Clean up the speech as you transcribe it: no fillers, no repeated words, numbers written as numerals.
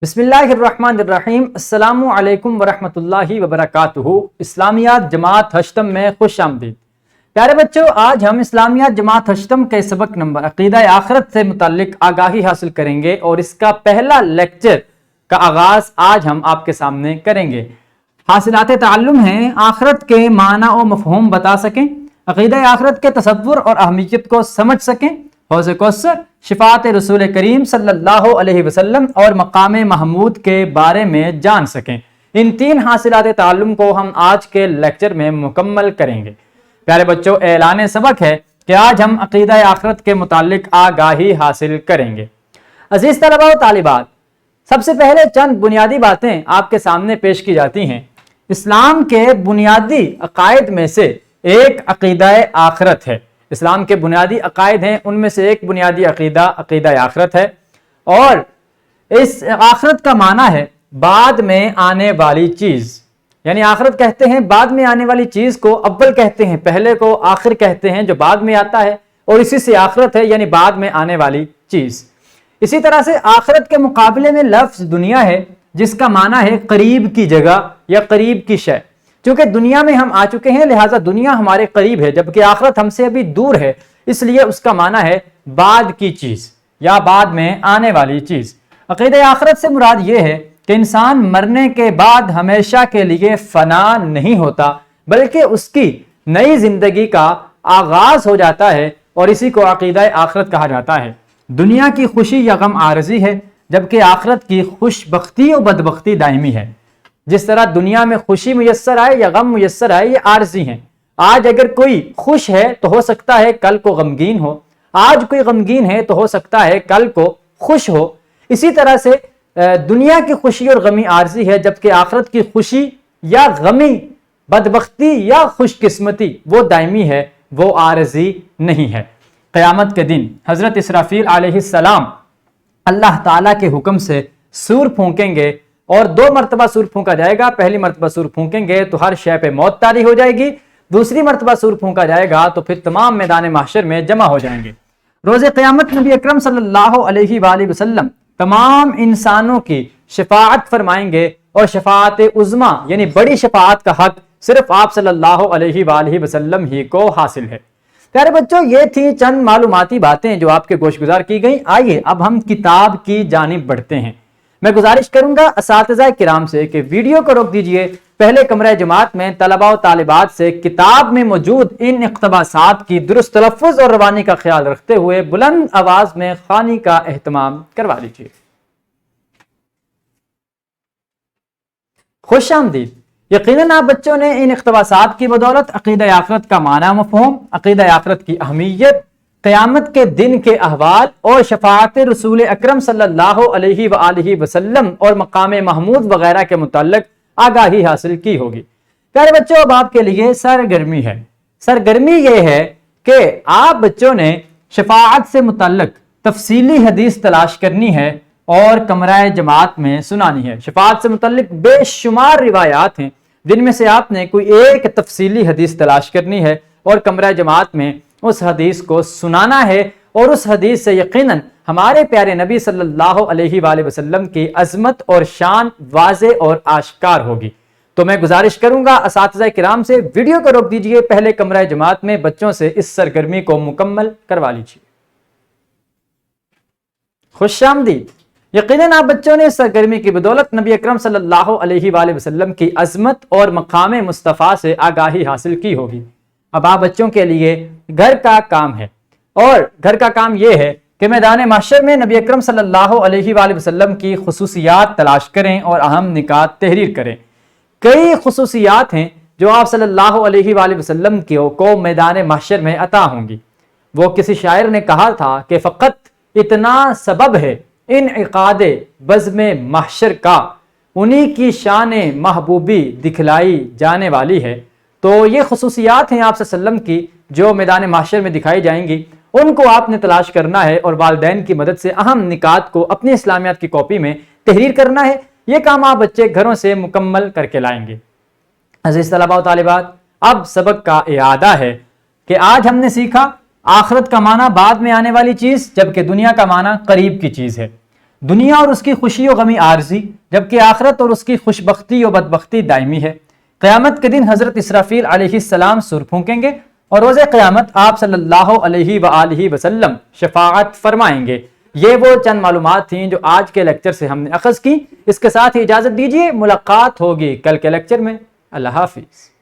بسم اللہ الرحمن الرحیم۔ السلام علیکم ورحمۃ اللہ وبرکاتہ۔ اسلامیات جماعت ہشتم میں خوش آمدید۔ پیارے بچوں، آج ہم اسلامیات جماعت ہشتم کے سبق نمبر عقیدہ آخرت سے متعلق آگاہی حاصل کریں گے اور اس کا پہلا لیکچر کا آغاز آج ہم آپ کے سامنے کریں گے۔ حاصلات تعلم ہیں آخرت کے معنی و مفہوم بتا سکیں، عقیدہ آخرت کے تصور اور اہمیت کو سمجھ سکیں، حوض کوثر، شفاعت رسول کریم صلی اللہ علیہ وسلم اور مقام محمود کے بارے میں جان سکیں۔ ان تین حاصلات تعلم کو ہم آج کے لیکچر میں مکمل کریں گے۔ پیارے بچوں، اعلان سبق ہے کہ آج ہم عقیدہ آخرت کے متعلق آگاہی حاصل کریں گے۔ عزیز طلباء و طالبات، سب سے پہلے چند بنیادی باتیں آپ کے سامنے پیش کی جاتی ہیں۔ اسلام کے بنیادی عقائد میں سے ایک عقیدہ آخرت ہے۔ اسلام کے بنیادی عقائد ہیں، ان میں سے ایک بنیادی عقیدہ آخرت ہے، اور اس آخرت کا معنی ہے بعد میں آنے والی چیز۔ یعنی آخرت کہتے ہیں بعد میں آنے والی چیز کو اول کہتے ہیں، پہلے کو آخر کہتے ہیں جو بعد میں آتا ہے، اور اسی سے آخرت ہے یعنی بعد میں آنے والی چیز۔ اسی طرح سے آخرت کے مقابلے میں لفظ دنیا ہے، جس کا معنی ہے قریب کی جگہ یا قریب کی شے۔ چونکہ دنیا میں ہم آ چکے ہیں، لہٰذا دنیا ہمارے قریب ہے، جبکہ آخرت ہم سے ابھی دور ہے، اس لیے اس کا معنی ہے بعد کی چیز یا بعد میں آنے والی چیز۔ عقیدہ آخرت سے مراد یہ ہے کہ انسان مرنے کے بعد ہمیشہ کے لیے فنا نہیں ہوتا، بلکہ اس کی نئی زندگی کا آغاز ہو جاتا ہے، اور اسی کو عقیدہ آخرت کہا جاتا ہے۔ دنیا کی خوشی یا غم عارضی ہے، جبکہ آخرت کی خوش بختی و بدبختی دائمی ہے۔ جس طرح دنیا میں خوشی میسر آئے یا غم میسر آئے، یہ عارضی ہیں۔ آج اگر کوئی خوش ہے تو ہو سکتا ہے کل کو غمگین ہو، آج کوئی غمگین ہے تو ہو سکتا ہے کل کو خوش ہو۔ اسی طرح سے دنیا کی خوشی اور غمی عارضی ہے، جبکہ آخرت کی خوشی یا غمی، بدبختی یا خوش قسمتی وہ دائمی ہے، وہ عارضی نہیں ہے۔ قیامت کے دن حضرت اسرافیل علیہ السلام اللہ تعالیٰ کے حکم سے سور پھونکیں گے، اور 2 مرتبہ سور پھونکا جائے گا۔ پہلی مرتبہ سور پھونکیں گے تو ہر شے پہ موت طاری ہو جائے گی، دوسری مرتبہ سور پھونکا جائے گا تو پھر تمام میدان محشر میں جمع ہو جائیں گے۔ روز قیامت نبی اکرم صلی اللہ علیہ وآلہ وسلم تمام انسانوں کی شفاعت فرمائیں گے، اور شفاعت عظمیٰ یعنی بڑی شفاعت کا حق صرف آپ صلی اللہ علیہ وآلہ وسلم ہی کو حاصل ہے۔ پیارے بچوں، یہ تھی چند معلوماتی باتیں جو آپ کے گوش گزار کی گئیں۔ آئیے اب ہم کتاب کی جانب بڑھتے ہیں۔ میں گزارش کروں گا اساتذہ کرام سے کہ ویڈیو کو روک دیجئے، پہلے کمرہ جماعت میں طلباء و طالبات سے کتاب میں موجود ان اقتباسات کی درست تلفظ اور روانی کا خیال رکھتے ہوئے بلند آواز میں خوانی کا اہتمام کروا دیجئے۔ خوش آمدید۔ یقیناً آپ بچوں نے ان اقتباسات کی بدولت عقیدہ آخرت کا معنی مفہوم، عقیدہ آخرت کی اہمیت، قیامت کے دن کے احوال اور شفاعت رسول اکرم صلی اللہ علیہ وآلہ وسلم اور مقام محمود وغیرہ کے متعلق آگاہی حاصل کی ہوگی۔ پیارے بچوں، اب آپ کے لیے سرگرمی ہے۔ سرگرمی یہ ہے کہ آپ بچوں نے شفاعت سے متعلق تفصیلی حدیث تلاش کرنی ہے اور کمرہ جماعت میں سنانی ہے۔ شفاعت سے متعلق بے شمار روایات ہیں، جن میں سے آپ نے کوئی ایک تفصیلی حدیث تلاش کرنی ہے اور کمرہ جماعت میں اس حدیث کو سنانا ہے، اور اس حدیث سے یقیناً ہمارے پیارے نبی صلی اللہ علیہ وآلہ وسلم کی عظمت اور شان واضح اور آشکار ہوگی۔ تو میں گزارش کروں گا اساتذہ کرام سے، ویڈیو کو روک دیجئے، پہلے کمرہ جماعت میں بچوں سے اس سرگرمی کو مکمل کروا لیجئے۔ خوش آمدید۔ یقیناً آپ بچوں نے اس سرگرمی کی بدولت نبی اکرم صلی اللہ علیہ وآلہ وسلم کی عظمت اور مقام مصطفیٰ سے آگاہی حاصل کی ہوگی۔ اب آپ بچوں کے لیے گھر کا کام ہے، اور گھر کا کام یہ ہے کہ میدان محشر میں نبی اکرم صلی اللہ علیہ وآلہ وسلم کی خصوصیات تلاش کریں اور اہم نکات تحریر کریں۔ کئی خصوصیات ہیں جو آپ صلی اللہ علیہ وآلہ وسلم کو میدان محشر میں عطا ہوں گی۔ وہ کسی شاعر نے کہا تھا کہ فقط اتنا سبب ہے انعقاد بزم محشر کا، انہی کی شان محبوبی دکھلائی جانے والی ہے۔ تو یہ خصوصیات ہیں آپ صلی اللہ علیہ وسلم کی جو میدان محشر میں دکھائی جائیں گی، ان کو آپ نے تلاش کرنا ہے اور والدین کی مدد سے اہم نکات کو اپنی اسلامیات کی کاپی میں تحریر کرنا ہے۔ یہ کام آپ بچے گھروں سے مکمل کر کے لائیں گے۔ عزیز طلباء و طالبات، اب سبق کا اعادہ ہے کہ آج ہم نے سیکھا آخرت کا معنی بعد میں آنے والی چیز، جبکہ دنیا کا معنی قریب کی چیز ہے۔ دنیا اور اس کی خوشی و غمی عارضی، جبکہ آخرت اور اس کی خوش بختی و بدبختی دائمی ہے۔ قیامت کے دن حضرت اسرافیل علیہ السلام سور پھونکیں گے اور روز قیامت آپ صلی اللہ علیہ وآلہ وسلم شفاعت فرمائیں گے۔ یہ وہ چند معلومات تھیں جو آج کے لیکچر سے ہم نے اخذ کی۔ اس کے ساتھ ہی اجازت دیجیے، ملاقات ہوگی کل کے لیکچر میں۔ اللہ حافظ۔